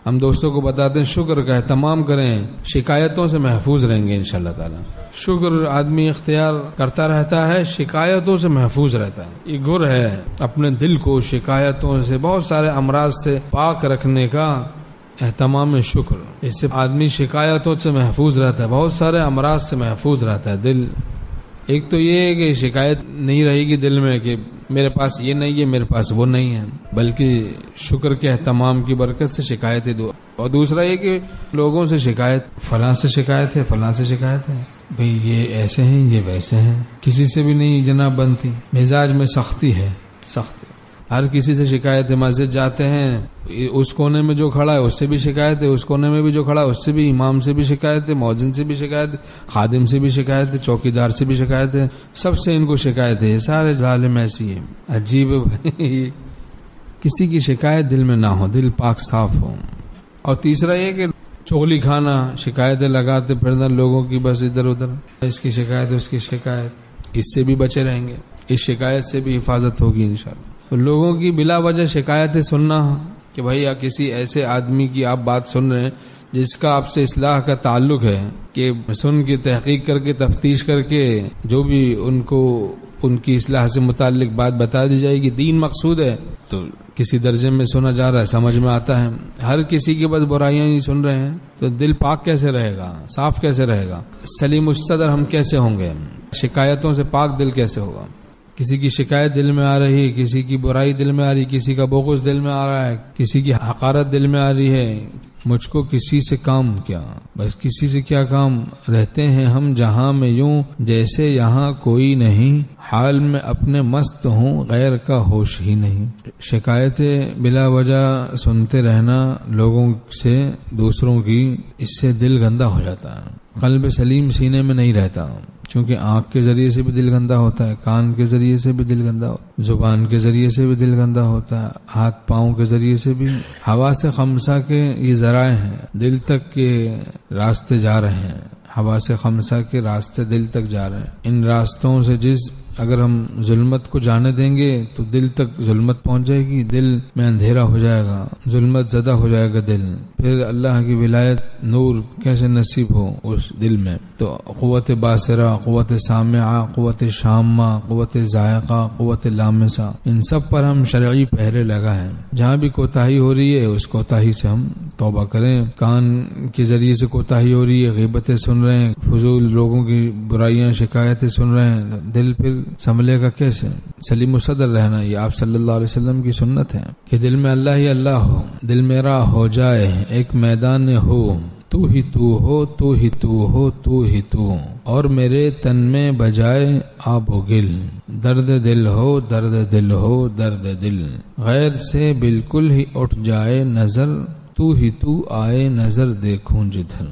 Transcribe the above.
ہم دوستوں کو بتاتے ہیں شکر کا اہتمام کریں، شکایتوں سے محفوظ رہیں گے انشاءاللہ تعالی۔ شکر آدمی اختیار کرتا رہتا ہے، شکایتوں سے محفوظ رہتا ہے۔ یہ گر ہے اپنے دل کو شکایتوں سے، بہت سارے امراض سے پاک رکھنے کا اہتمام شکر، اس سے آدمی شکایتوں سے محفوظ رہتا ہے، بہت سارے امراض سے محفوظ رہتا ہے دل۔ ایک تو یہ ہے کہ شکایت نہیں رہے گی دل میں کہ میرے پاس یہ نہیں ہے، میرے پاس وہ نہیں ہے، بلکہ شکر کے اہتمام کی برکت سے شکایتیں دو۔ اور دوسرا یہ کہ لوگوں سے شکایت، فلاں سے شکایت ہے، فلاں سے شکایت ہے، بھئی یہ ایسے ہیں، یہ ویسے ہیں، کسی سے بھی نہیں جناب بنتی، مزاج میں سختی ہے، سختی، ہر کسی سے شکایت ہے۔ مسجد جاتے ہیں، اس کونے میں جو کھڑا ہے اس سے بھی شکایت ہے، اس کونے میں بھی جو کھڑا ہے اس سے بھی، امام سے بھی شکایت ہے، مؤذن سے بھی شکایت ہے، خادم سے بھی شکایت ہے، چوکیدار سے بھی شکایت ہے، سب سے ان کو شکایت ہے۔ سارے ظالم ایسی ہیں، عجیب ہے بھائی، کسی کی شکایت دل میں نہ ہو، دل پاک صاف ہو۔ اور تیسرا یہ کہ چغلی کھانا، شکایتیں لگاتے پھرنا لوگوں کی، بس ادھر ادھر، اس کی شکایت اس کی شکایت، اس سے بھی بچے رہیں گے، اس شکایت سے بھی حفاظت ہوگی انشاءاللہ۔ تو لوگوں کی بلا وجہ شکایتیں سننا کہ بھائی کسی ایسے آدمی کی آپ بات سن رہے ہیں جس کا آپ سے اصلاح کا تعلق ہے، کہ سن کے تحقیق کر کے تفتیش کر کے جو بھی ان کو ان کی اصلاح سے متعلق بات بتا دی جائے گی، دین مقصود ہے، تو کسی درجے میں سنا جا رہا ہے، سمجھ میں آتا ہے۔ ہر کسی کی بس برائیاں ہی سن رہے ہیں تو دل پاک کیسے رہے گا، صاف کیسے رہے گا، سلیم الصدر ہم کیسے ہوں گے، شکایتوں سے پاک دل کیسے ہوگا۔ کسی کی شکایت دل میں آ رہی ہے، کسی کی برائی دل میں آ رہی ہے، کسی کا بغض دل میں آ رہا ہے، کسی کی حقارت دل میں آ رہی ہے، مجھ کو کسی سے کام کیا، بس کسی سے کیا کام، رہتے ہیں ہم جہاں میں یوں جیسے یہاں کوئی نہیں، حال میں اپنے مست ہوں غیر کا ہوش ہی نہیں۔ شکایتیں بلا وجہ سنتے رہنا لوگوں سے، دوسروں کی، اس سے دل گندا ہو جاتا ہے، قلب سلیم سینے میں نہیں رہتا، چونکہ آنکھ کے ذریعے سے بھی دل گندا ہوتا ہے، کان کے ذریعے سے بھی دل گندا ہوتا ہے، زبان کے ذریعے سے بھی دل گندا ہوتا ہے، ہاتھ پاؤں کے ذریعے سے بھی۔ حواس خمسہ کے یہ ذرائع ہیں، دل تک کے راستے جا رہے ہیں، حواس خمسہ کے راستے دل تک جا رہے ہیں۔ ان راستوں سے اگر ہم ظلمت کو جانے دیں گے تو دل تک ظلمت پہنچ جائے گی، دل میں اندھیرا ہو جائے گا، ظلمت زدہ ہو جائے گا دل، پھر اللہ کی ولایت نور کیسے نصیب ہو اس دل میں۔ تو قوت باصرہ، قوت سامعہ، قوت شامہ، قوت ذائقہ، قوت لامسہ، ان سب پر ہم شرعی پہرے لگا ہے۔ جہاں بھی کوتاہی ہو رہی ہے اس کوتاہی سے ہم توبہ کریں۔ کان کے ذریعے سے کوتاہی ہو رہی ہے، غیبتیں سن رہے ہیں، فضول لوگوں کی برائیاں شکایتیں سن رہے ہیں، دل پھر سنبھلے گا کیسے؟ سلیم الصدر رہنا یہ آپ صلی اللہ علیہ وسلم کی سنت ہے کہ دل میں اللہ ہی اللہ ہو، دل میرا ہو جائے ایک میدان ہو، تو ہی تو ہو، تو ہی تو ہو، تو ہی تو، اور میرے تن میں بجائے آب و گل، درد دل ہو، درد دل ہو، درد دل، غیر سے بالکل ہی اٹھ جائے نظر، تو ہی تو آئے نظر دیکھوں جدھر۔